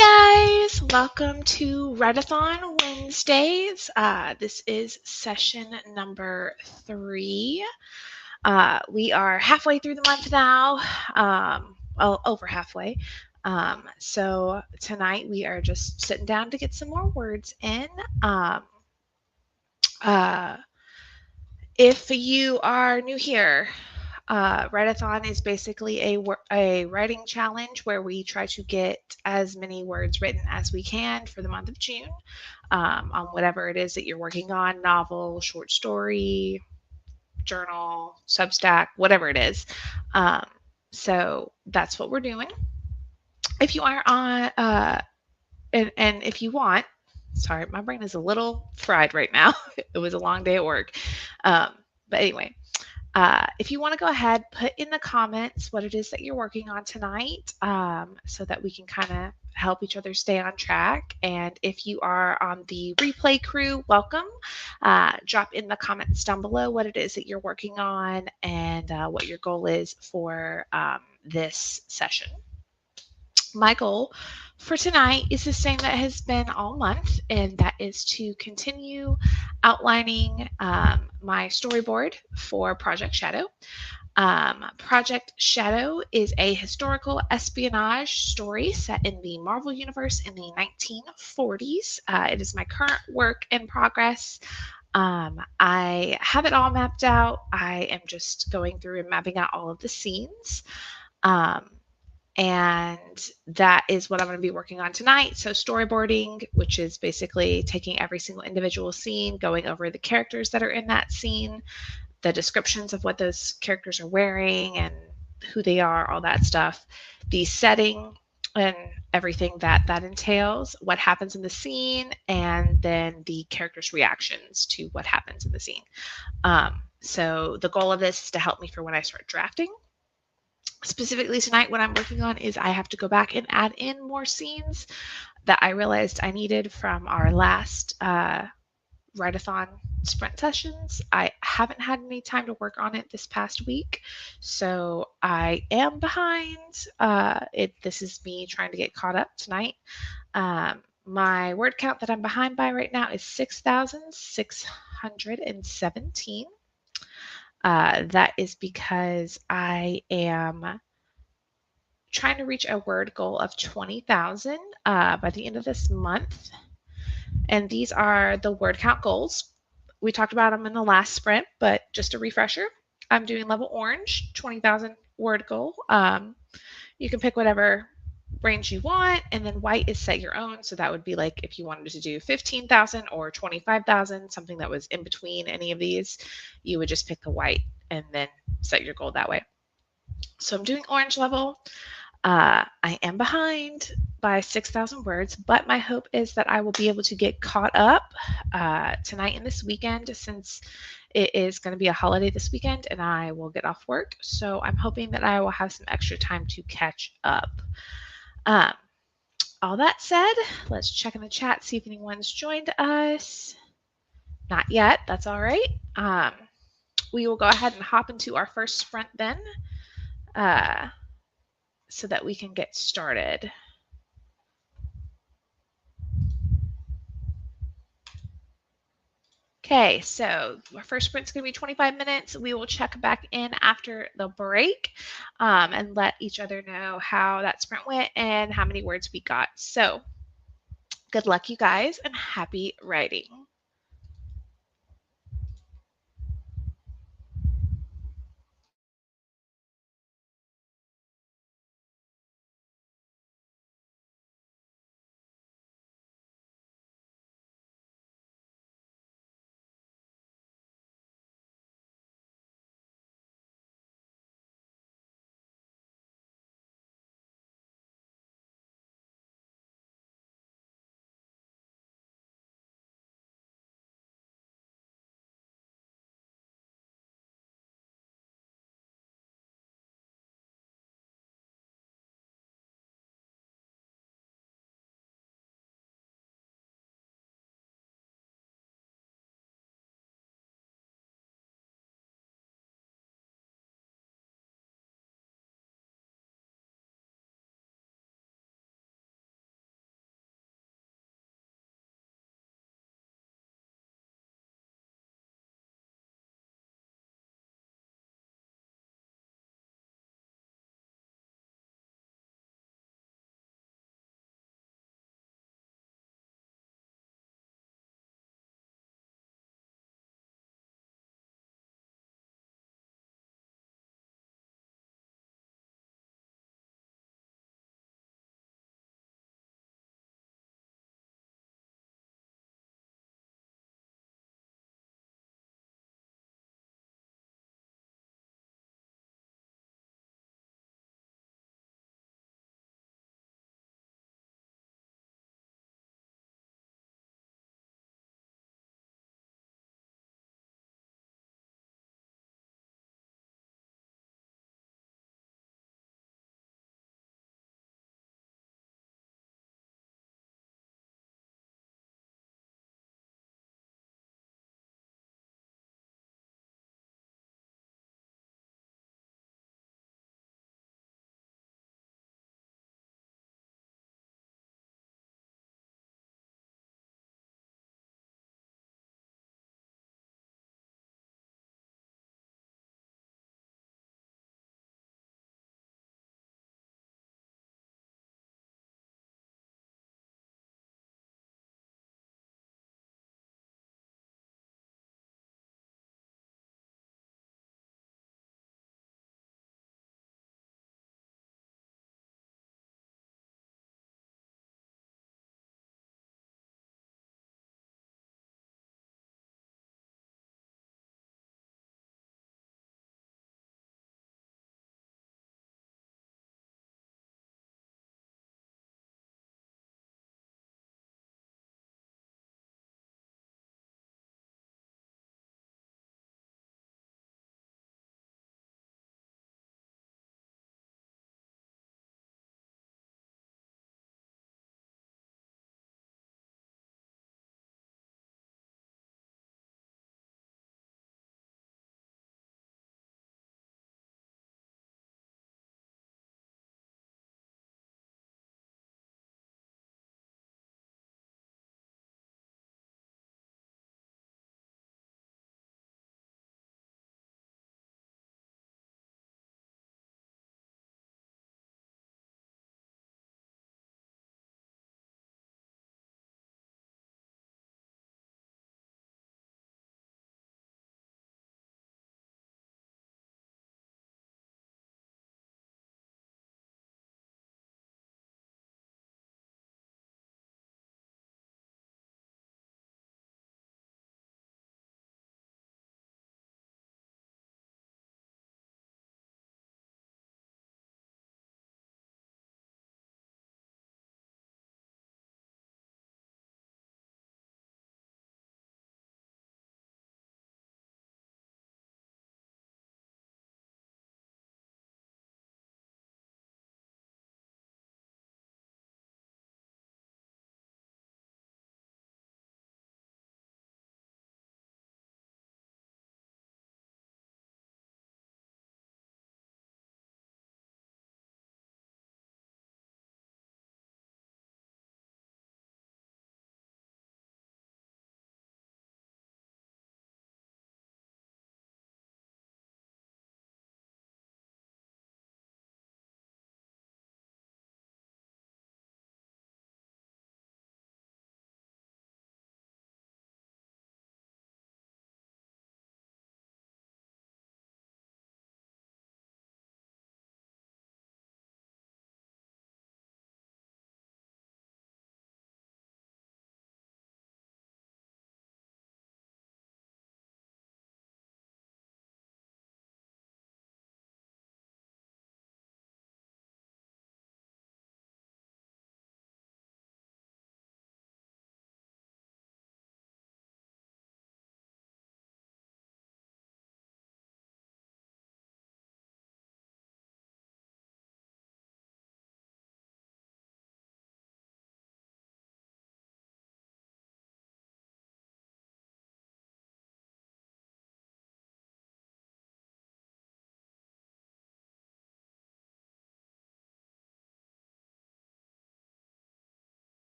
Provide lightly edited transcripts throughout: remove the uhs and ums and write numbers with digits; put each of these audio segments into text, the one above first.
Hey guys, welcome to Write-A-Thon Wednesdays. This is session number 3. We are halfway through the month now, well, over halfway. So tonight we are just sitting down to get some more words in. Uh, if you are new here, Write-A-Thon is basically a writing challenge where we try to get as many words written as we can for the month of June on whatever it is that you're working on, novel, short story, journal, Substack, whatever it is. So that's what we're doing. If you are on, and if you want, sorry, my brain is a little fried right now. It was a long day at work. But anyway, if you want to go ahead, put in the comments what it is that you're working on tonight so that we can kind of help each other stay on track. And if you are on the replay crew, welcome. Drop in the comments down below what it is that you're working on and what your goal is for this session. My goal for tonight is the same that has been all month, and that is to continue outlining my storyboard for Project Shadow. Project Shadow is a historical espionage story set in the Marvel Universe in the 1940s. It is my current work in progress. I have it all mapped out. I am just going through and mapping out all of the scenes. And that is what I'm going to be working on tonight. So storyboarding, which is basically taking every single individual scene, going over the characters that are in that scene, the descriptions of what those characters are wearing and who they are, all that stuff, the setting and everything that entails, what happens in the scene, and then the characters' reactions to what happens in the scene. So the goal of this is to help me for when I start drafting. Specifically tonight, what I'm working on is I have to go back and add in more scenes that I realized I needed from our last Write-A-Thon sprint sessions. I haven't had any time to work on it this past week, so I am behind. This is me trying to get caught up tonight. My word count that I'm behind by right now is 6,617. That is because I am trying to reach a word goal of 20,000 by the end of this month. And these are the word count goals. We talked about them in the last sprint, but just a refresher, I'm doing level orange, 20,000 word goal. You can pick whatever range you want, and then white is set your own. So that would be like if you wanted to do 15,000 or 25,000, something that was in between any of these, you would just pick the white and then set your goal that way. So I'm doing orange level. I am behind by 6,000 words, but my hope is that I will be able to get caught up tonight and this weekend, since it is going to be a holiday this weekend and I will get off work. So I'm hoping that I will have some extra time to catch up. All that said, let's check in the chat, see if anyone's joined us. Not yet. That's all right. We will go ahead and hop into our first sprint then, so that we can get started. Okay, so our first sprint's going to be 25 minutes. We will check back in after the break and let each other know how that sprint went and how many words we got. So good luck, you guys, and happy writing.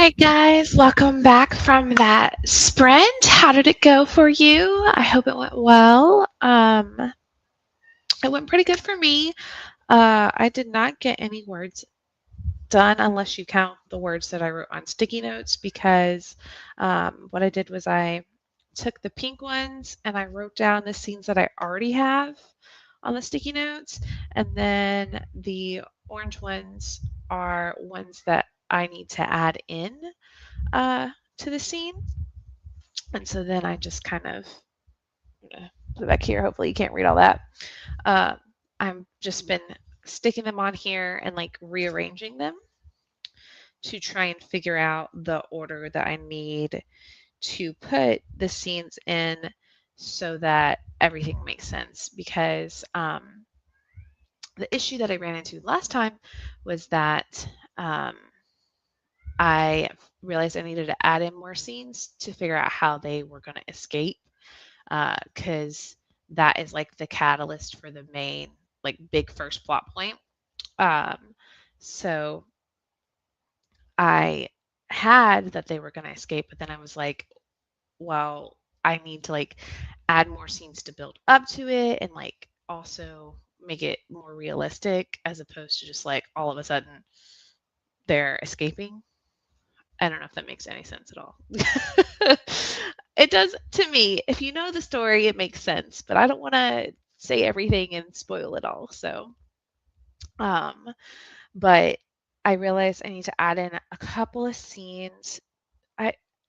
right, guys, welcome back from that sprint. How did it go for you? I hope it went well. It went pretty good for me. I did not get any words done unless you count the words that I wrote on sticky notes because what I did was I took the pink ones and I wrote down the scenes that I already have on the sticky notes, and then the orange ones are ones that I need to add in to the scene. And so then I just kind of put it back here. Hopefully you can't read all that. Uh, I've just been sticking them on here and like rearranging them to try and figure out the order that I need to put the scenes in so that everything makes sense. Because the issue that I ran into last time was that I realized I needed to add in more scenes to figure out how they were going to escape, because that is like the catalyst for the main, like, big first plot point. So I had that they were going to escape, but then I was like, well, I need to like add more scenes to build up to it and like also make it more realistic as opposed to just like all of a sudden they're escaping. I don't know if that makes any sense at all. It does to me. If you know the story, it makes sense, but I don't want to say everything and spoil it all. So, but I realized I need to add in a couple of scenes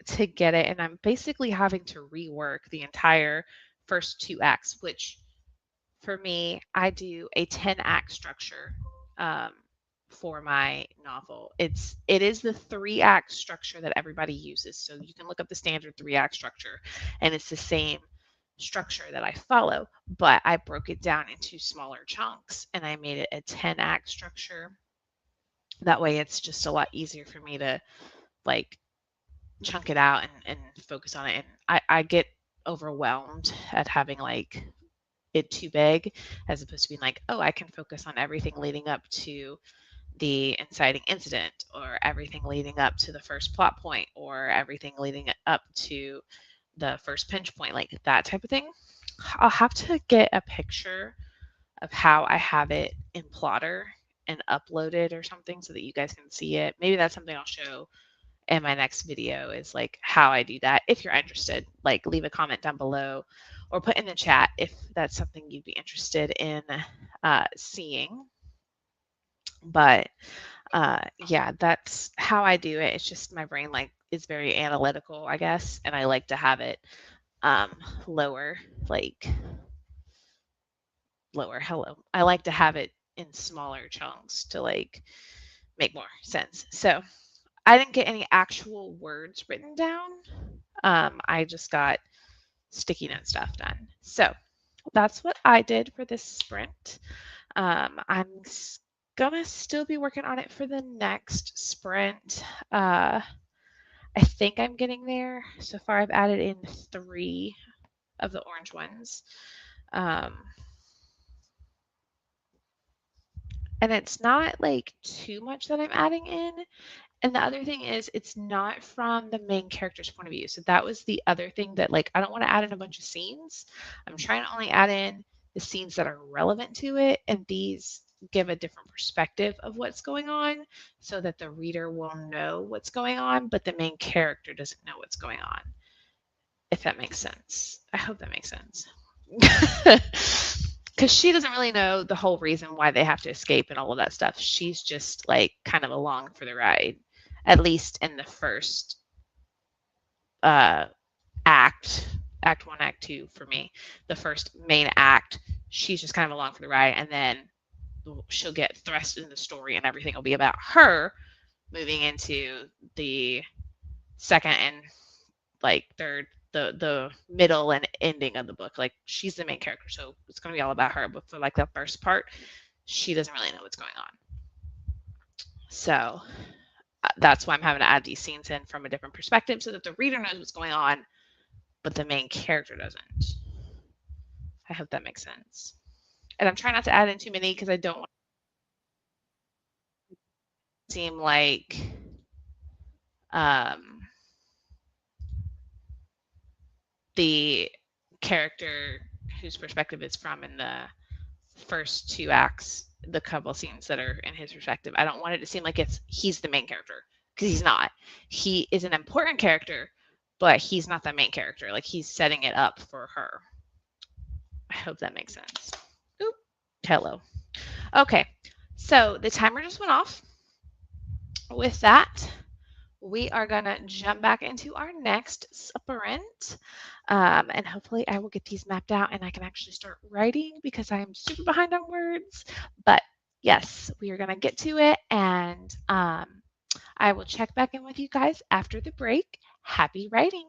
to get it, and I'm basically having to rework the entire first 2 acts, which for me, I do a 10-act structure for my novel. It is the 3-act structure that everybody uses. So you can look up the standard 3-act structure, and it's the same structure that I follow, but I broke it down into smaller chunks and I made it a 10-act structure. That way it's just a lot easier for me to like chunk it out and focus on it. And I get overwhelmed at having like it too big as opposed to being like, oh, I can focus on everything leading up to the inciting incident or everything leading up to the first plot point or everything leading up to the first pinch point, like that type of thing. I'll have to get a picture of how I have it in Plotter and upload it or something so that you guys can see it. Maybe that's something I'll show in my next video, is like how I do that. If you're interested, like leave a comment down below or put in the chat if that's something you'd be interested in seeing. But yeah, that's how I do it. It's just my brain like is very analytical, I guess, and I like to have it lower, like lower. Hello. I like to have it in smaller chunks to like make more sense. So I didn't get any actual words written down. I just got sticky note stuff done. So that's what I did for this sprint. I'm gonna still be working on it for the next sprint. I think I'm getting there. So far, I've added in 3 of the orange ones. And it's not like too much that I'm adding in. And the other thing is, it's not from the main character's point of view. So that was the other thing that, like, I don't want to add in a bunch of scenes. I'm trying to only add in the scenes that are relevant to it. And these give a different perspective of what's going on so that the reader will know what's going on, but the main character doesn't know what's going on. If that makes sense. I hope that makes sense. Because she doesn't really know the whole reason why they have to escape and all of that stuff. She's just like kind of along for the ride, at least in the first act 1, act 2 for me. The first main act, she's just kind of along for the ride, and then she'll get thrust in the story and everything will be about her moving into the second and like third, the middle and ending of the book. Like, she's the main character, so it's going to be all about her, but for like the first part, she doesn't really know what's going on. So that's why I'm having to add these scenes in from a different perspective so that the reader knows what's going on, but the main character doesn't. I hope that makes sense. And I'm trying not to add in too many because I don't want to seem like the character whose perspective it's from in the first 2 acts, the couple scenes that are in his perspective. I don't want it to seem like he's the main character, because he's not. He is an important character, but he's not the main character. Like, he's setting it up for her. I hope that makes sense. Oop. Hello. Okay. So the timer just went off. With that, we are going to jump back into our next sprint. And hopefully I will get these mapped out and I can actually start writing, because I am super behind on words. But yes, we are going to get to it. And I will check back in with you guys after the break. Happy writing.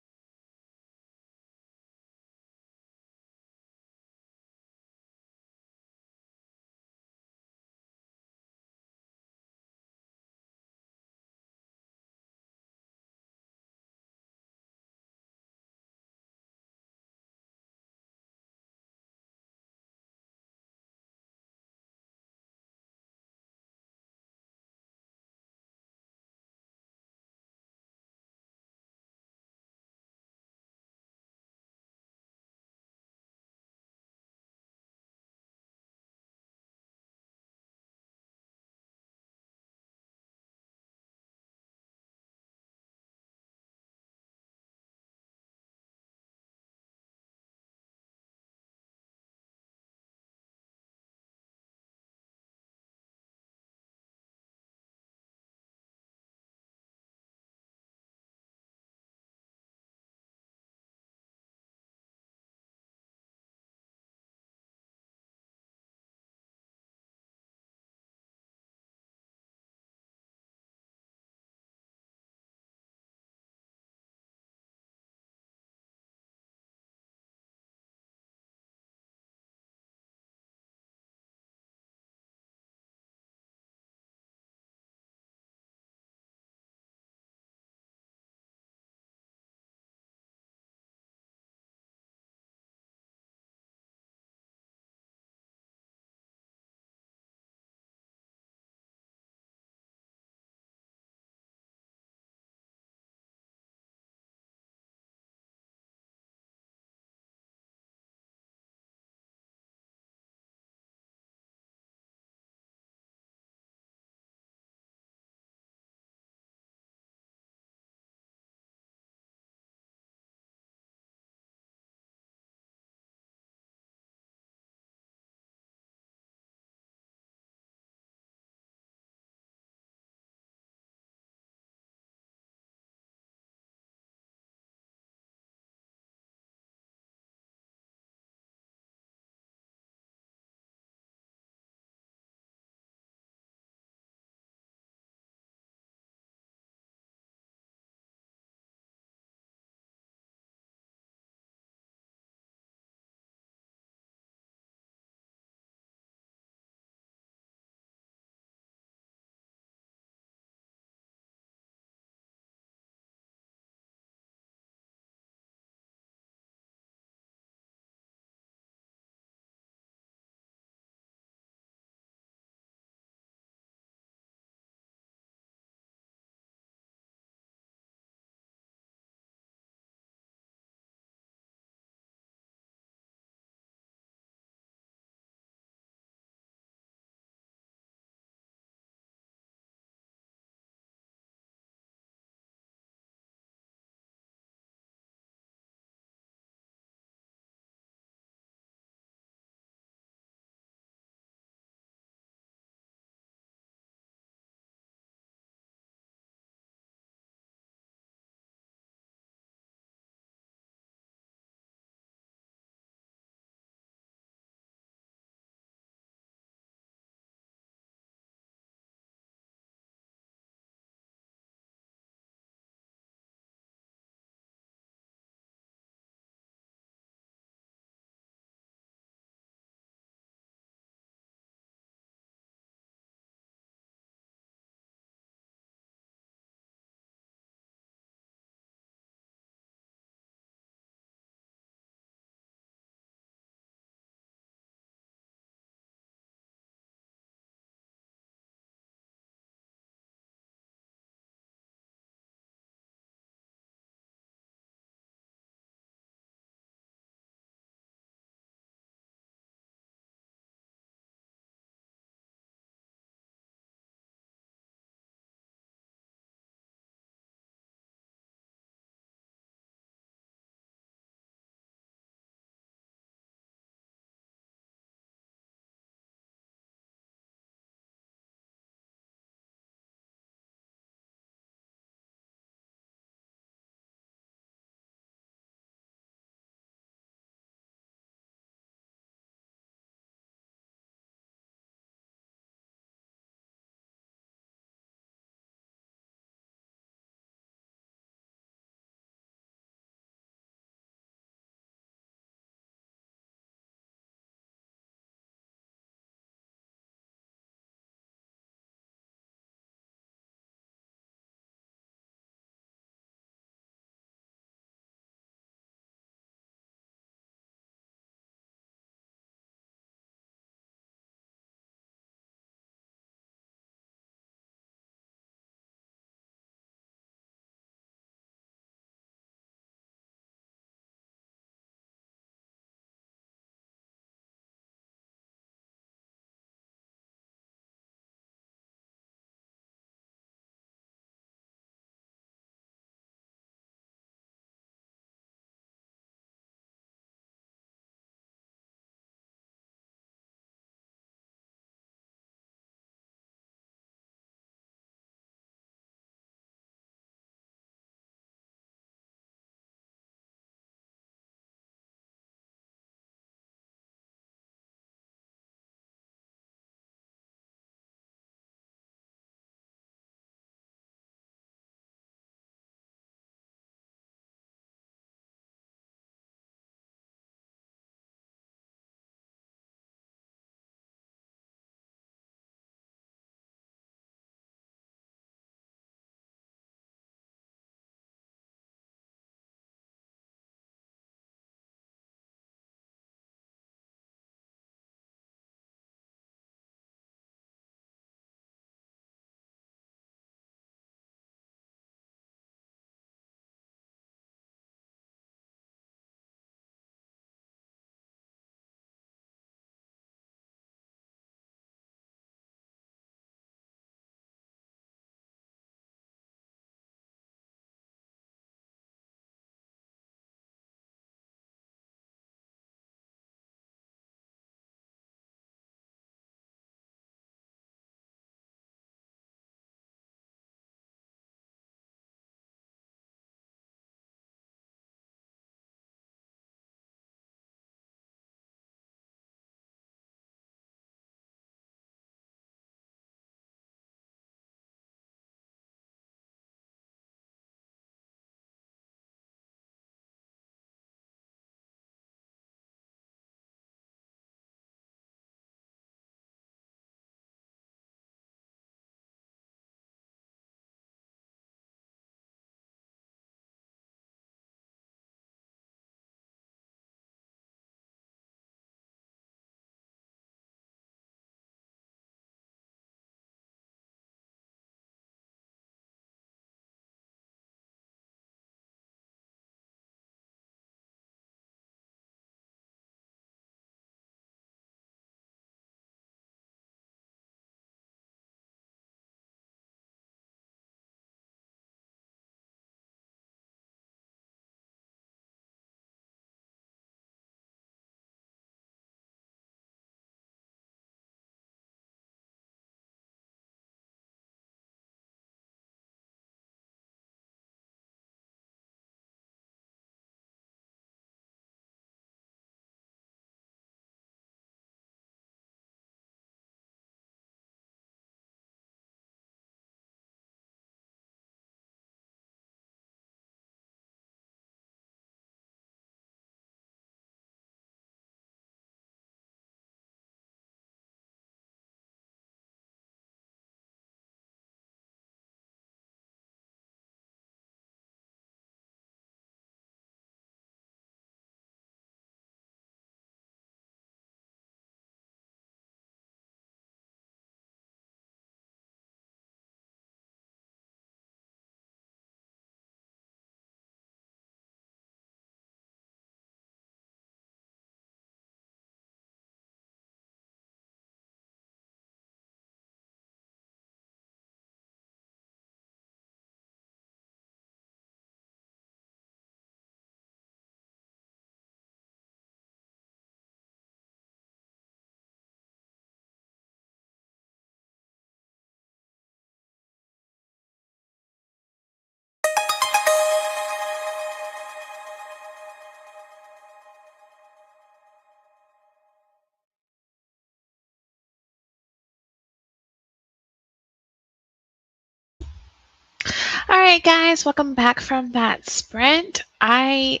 All right, guys, welcome back from that sprint. I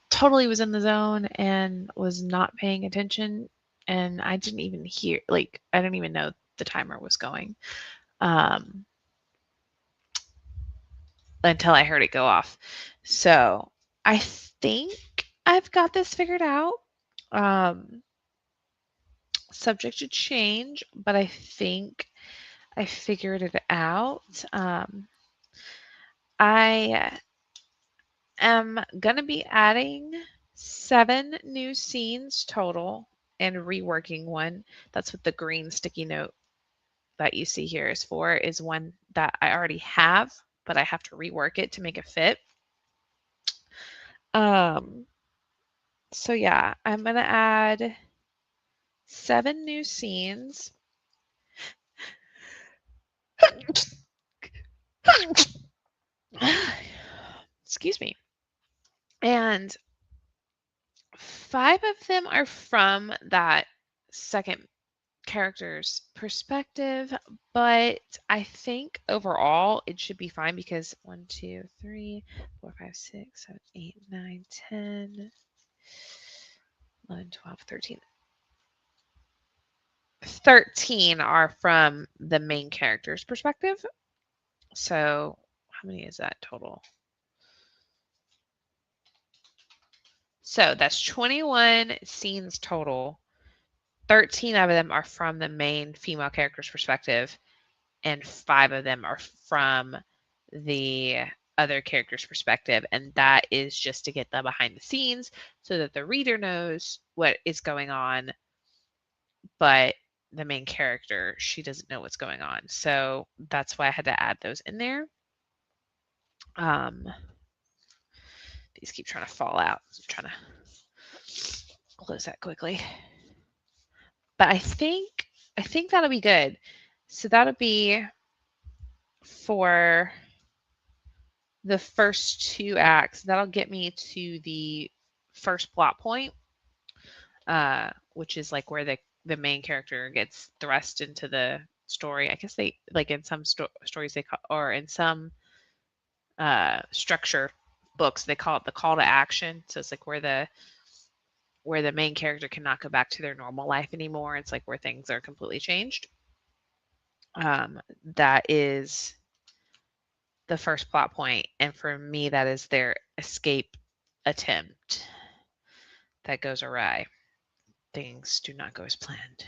totally was in the zone and was not paying attention, and I didn't even hear, like, I didn't even know the timer was going until I heard it go off. So I think I've got this figured out. Subject to change, but I think I figured it out. I am going to be adding 7 new scenes total and reworking one. That's what the green sticky note that you see here is for, is one that I already have, but I have to rework it to make it fit. So yeah, I'm going to add 7 new scenes. Excuse me. And 5 of them are from that second character's perspective, but I think overall it should be fine because 1, 2, 3, 4, 5, 6, 7, 8, 9, 10, 11, 12, 13. 13 are from the main character's perspective. So how many is that total? So that's 21 scenes total. 13 of them are from the main female character's perspective, and 5 of them are from the other character's perspective. And that is just to get the behind the scenes so that the reader knows what is going on, but the main character, she doesn't know what's going on. So that's why I had to add those in there. These keep trying to fall out. So I'm trying to close that quickly. But I think that'll be good. So that'll be for the first 2 acts. That'll get me to the first plot point, which is like where the main character gets thrust into the story. I guess they, like, in some stories they call, or in some structure books, they call it the call to action. So it's like where the main character cannot go back to their normal life anymore. It's like where things are completely changed. That is the first plot point, and for me that is their escape attempt that goes awry. Things do not go as planned,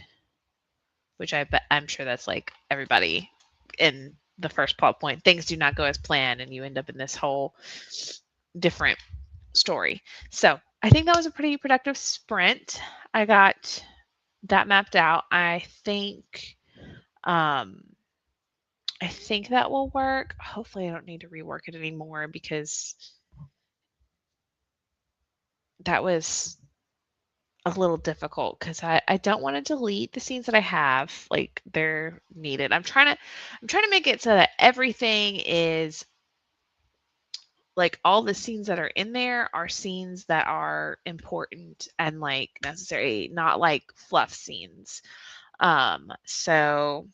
which I'm sure that's like everybody in the first plot point. Things do not go as planned, and you end up in this whole different story. So I think that was a pretty productive sprint. I got that mapped out. I think that will work. Hopefully I don't need to rework it anymore, because that was a little difficult, because I don't want to delete the scenes that I have. Like, they're needed. I'm trying to make it so that everything is, like, all the scenes that are in there are scenes that are important and, like, necessary, not like fluff scenes. So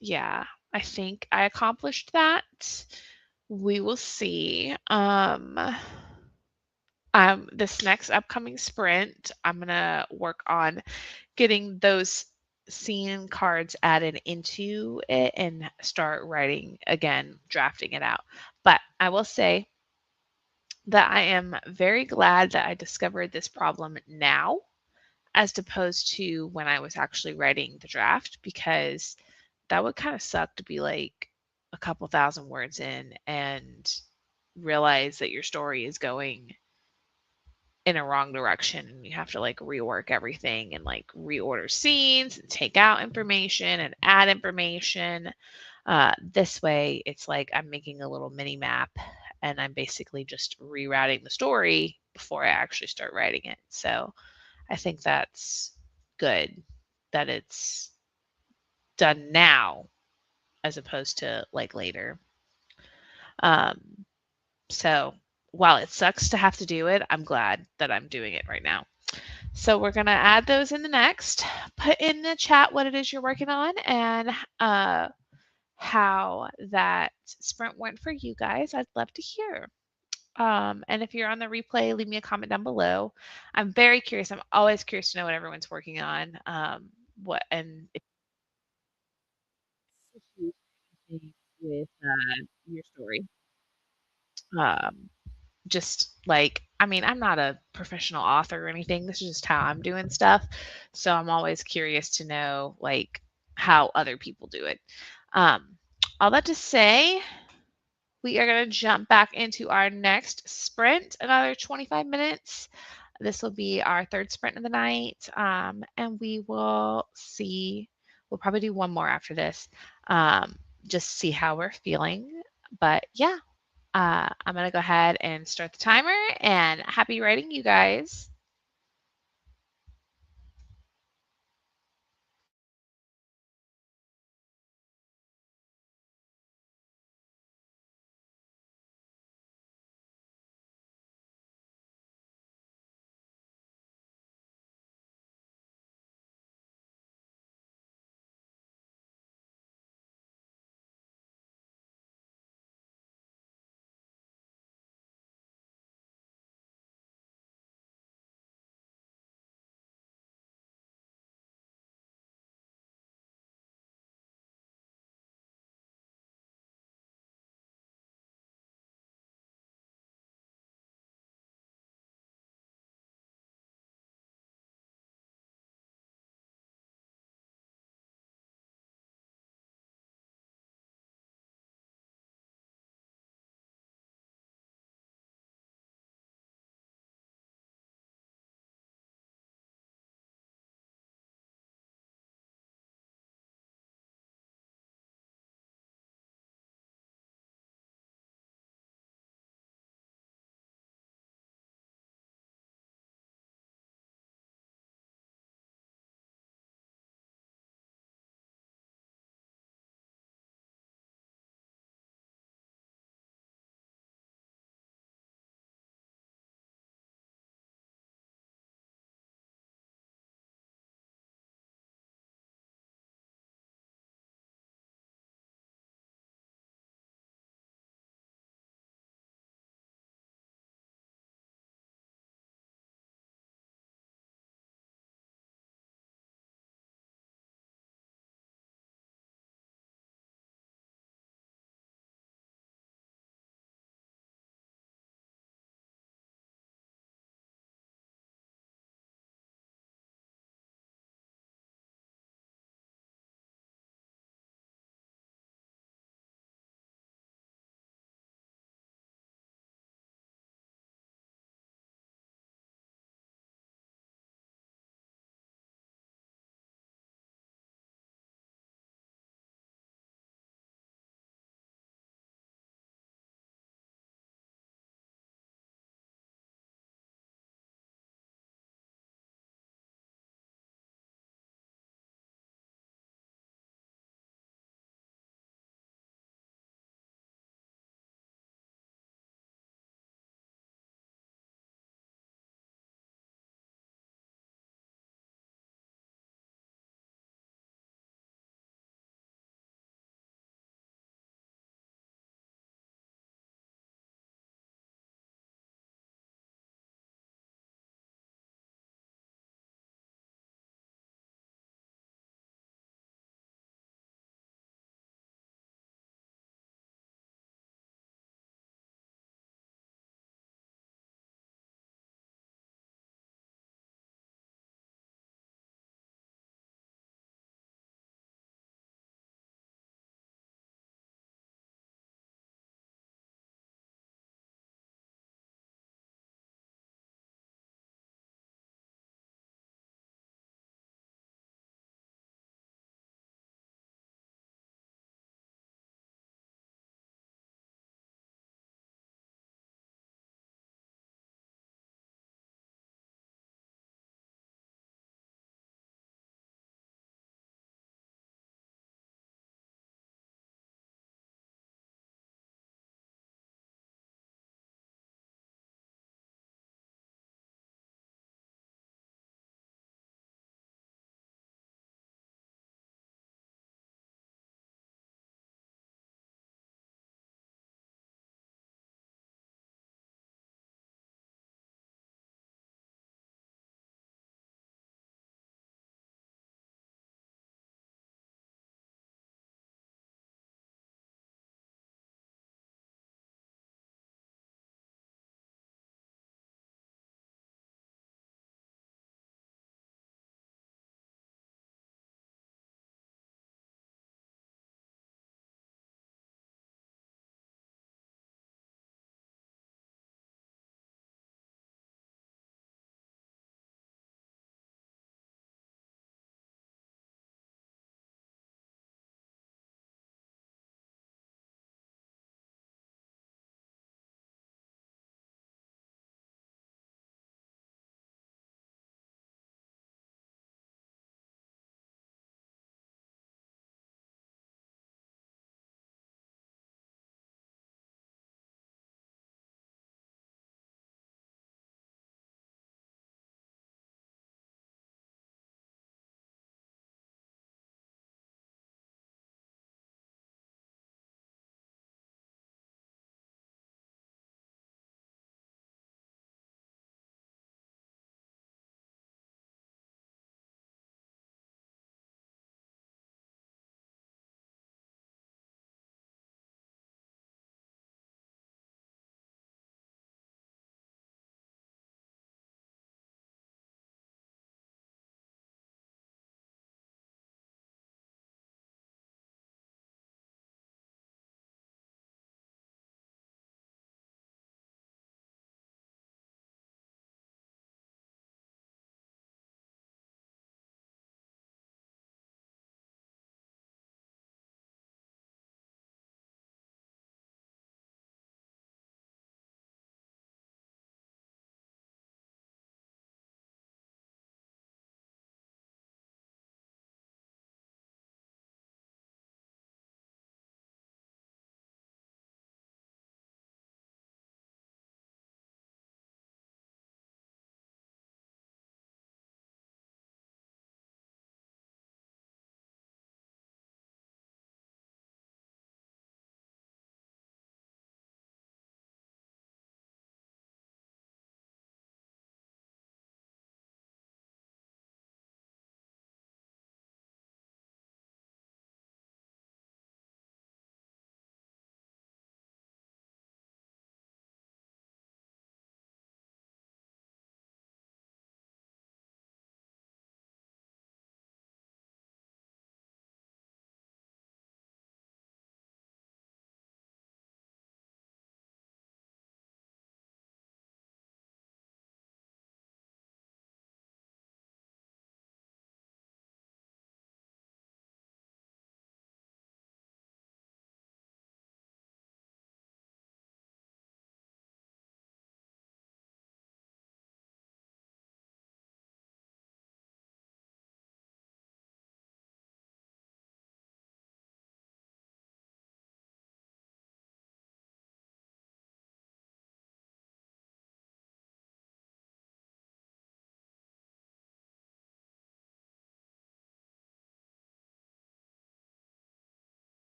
yeah, I think I accomplished that. We will see. This next upcoming sprint, I'm gonna work on getting those scene cards added into it and start writing again, drafting it out. But I will say that I am very glad that I discovered this problem now, as opposed to when I was actually writing the draft, because that would kind of suck to be like a couple thousand words in and realize that your story is going in a wrong direction, and you have to like rework everything and like reorder scenes and take out information and add information. This way it's like I'm making a little mini map, and I'm basically just rerouting the story before I actually start writing it. So I think that's good that it's done now as opposed to like later. So while it sucks to have to do it, I'm glad that I'm doing it right now. So we're going to add those in the next. Put in the chat what it is you're working on and how that sprint went for you guys. I'd love to hear. And if you're on the replay, leave me a comment down below. I'm very curious. I'm always curious to know what everyone's working on. What and if anything with your story. Um, just like I mean, I'm not a professional author or anything. This is just how I'm doing stuff. So I'm always curious to know like how other people do it. Um, all that to say, we are going to jump back into our next sprint, another 25 minutes. This will be our third sprint of the night. And we will see, we'll probably do one more after this, just see how we're feeling. But yeah, I'm going to go ahead and start the timer and happy writing, you guys.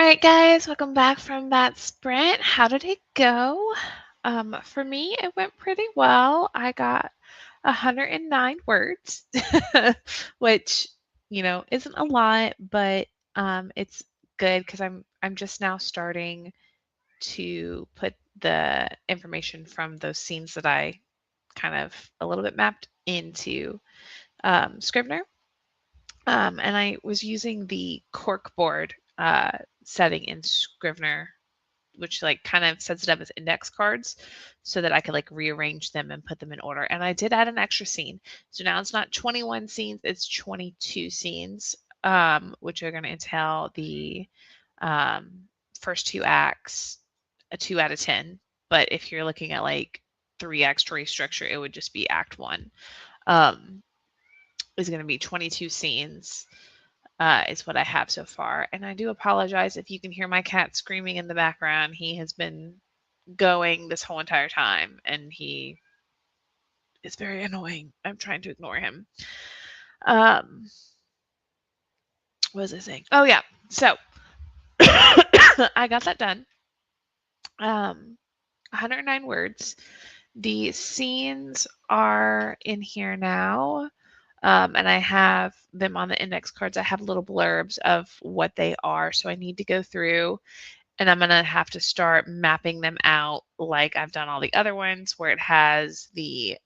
right, guys, welcome back from that sprint. How did it go? For me, it went pretty well. I got 109 words, which, isn't a lot, but it's good because I'm just now starting to put the information from those scenes that I kind of a little bit mapped into Scrivener. And I was using the corkboard setting in Scrivener, which like kind of sets it up as index cards so that I could like rearrange them and put them in order. And I did add an extra scene. So now it's not 21 scenes, it's 22 scenes, which are going to entail the first 2 acts, a 2 out of 10. But if you're looking at like 3-act story structure, it would just be act 1. Is going to be 22 scenes. Is what I have so far. And I do apologize if you can hear my cat screaming in the background. He has been going this whole entire time and he is very annoying. I'm trying to ignore him. What was I saying? Oh, yeah. So I got that done. 109 words. The scenes are in here now. And I have them on the index cards. I have little blurbs of what they are. So I need to go through and I'm going to have to start mapping them out like I've done all the other ones where it has the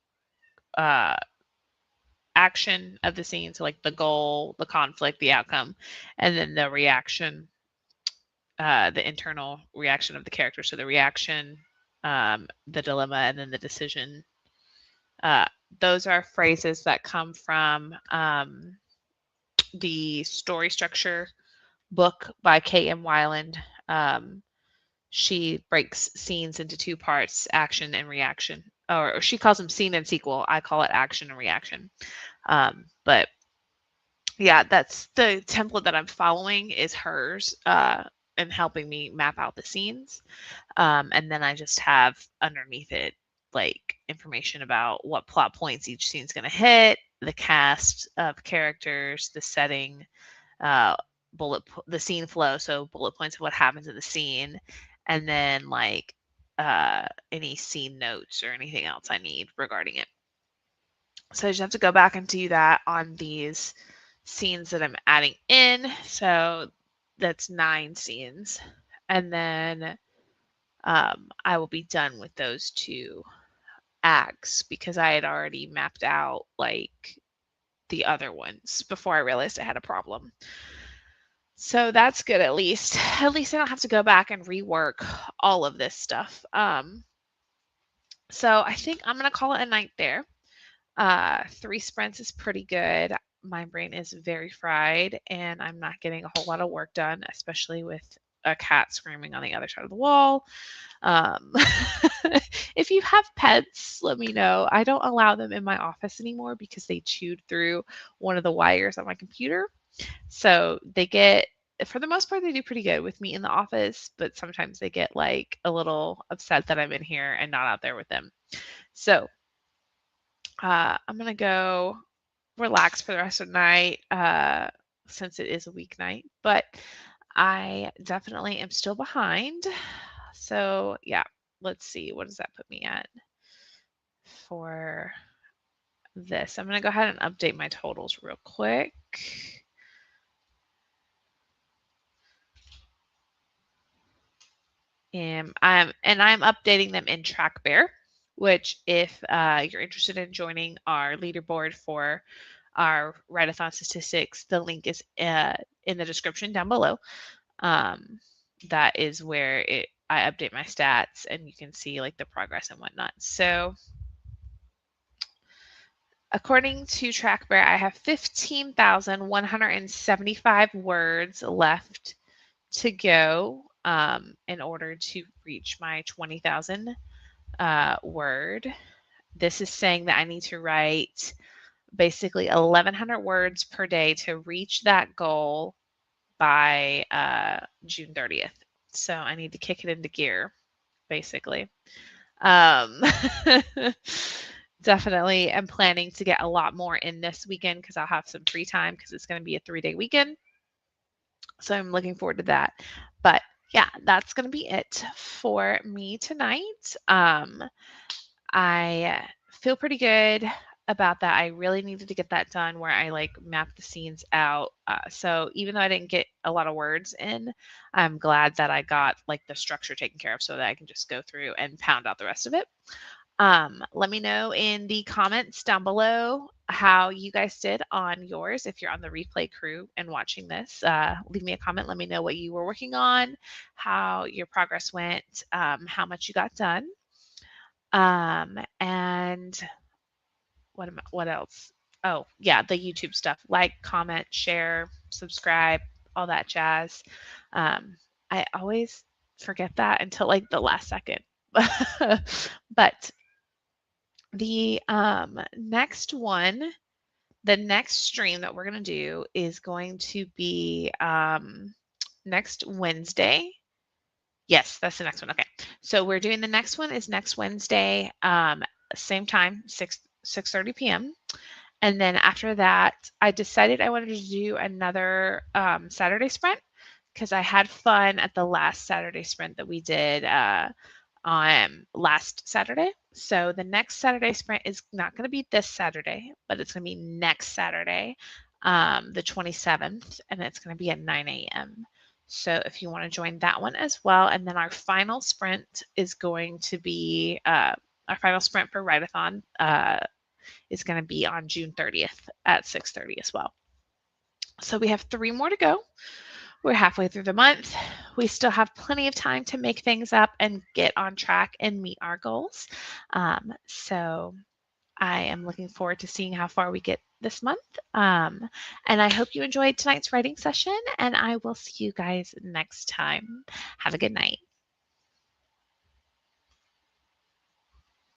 action of the scene. So like the goal, the conflict, the outcome, and then the reaction, the internal reaction of the character. So the reaction, the dilemma, and then the decision. Those are phrases that come from the story structure book by K.M. Weiland. She breaks scenes into 2 parts, action and reaction. Or she calls them scene and sequel. I call it action and reaction. But yeah, that's the template that I'm following is hers and helping me map out the scenes. And then I just have underneath it like information about what plot points each scene's going to hit, the cast of characters, the setting, the scene flow, so bullet points of what happens in the scene, and then like any scene notes or anything else I need regarding it. So I just have to go back and do that on these scenes that I'm adding in. So that's 9 scenes. And then I will be done with those 2 acts because I had already mapped out like the other ones before I realized I had a problem. So that's good at least. At least I don't have to go back and rework all of this stuff. So I think I'm going to call it a night there. 3 sprints is pretty good. My brain is very fried and I'm not getting a whole lot of work done, especially with a cat screaming on the other side of the wall. If you have pets, let me know. I don't allow them in my office anymore because they chewed through one of the wires on my computer. So they get, for the most part, they do pretty good with me in the office, but sometimes they get like a little upset that I'm in here and not out there with them. So I'm going to go relax for the rest of the night since it is a weeknight, but I definitely am still behind. So yeah, let's see. What does that put me at for this? I'm going to go ahead and update my totals real quick. I'm updating them in TrackBear, which if you're interested in joining our leaderboard for our Write-A-Thon statistics, the link is in the description down below. That is where I update my stats and you can see like the progress and whatnot. So according to TrackBear, I have 15,175 words left to go in order to reach my 20,000 word. This is saying that I need to write basically 1,100 words per day to reach that goal by June 30th. So I need to kick it into gear, basically. Definitely am planning to get a lot more in this weekend because I'll have some free time because it's going to be a 3-day weekend. So I'm looking forward to that. But yeah, that's going to be it for me tonight. I feel pretty good about that. I really needed to get that done where I like map the scenes out. So even though I didn't get a lot of words in, I'm glad that I got like the structure taken care of so that I can just go through and pound out the rest of it. Let me know in the comments down below how you guys did on yours. If you're on the replay crew and watching this, leave me a comment. Let me know what you were working on, how your progress went, how much you got done. And what else? Oh, yeah, the YouTube stuff. Like, comment, share, subscribe, all that jazz. I always forget that until like the last second. But the next one, the next stream that we're going to do is going to be next Wednesday. Yes, that's the next one. Okay. So we're doing the next one is next Wednesday, same time, 6:30 p.m. And then after that, I decided I wanted to do another Saturday sprint because I had fun at the last Saturday sprint that we did on last Saturday. So the next Saturday sprint is not going to be this Saturday, but it's going to be next Saturday, the 27th, and it's going to be at 9 a.m. So if you want to join that one as well, and then our final sprint is going to be our final sprint for Write-A-Thon is going to be on June 30th at 6:30 as well. So we have 3 more to go. We're halfway through the month. We still have plenty of time to make things up and get on track and meet our goals. So I am looking forward to seeing how far we get this month. And I hope you enjoyed tonight's writing session, and I will see you guys next time. Have a good night.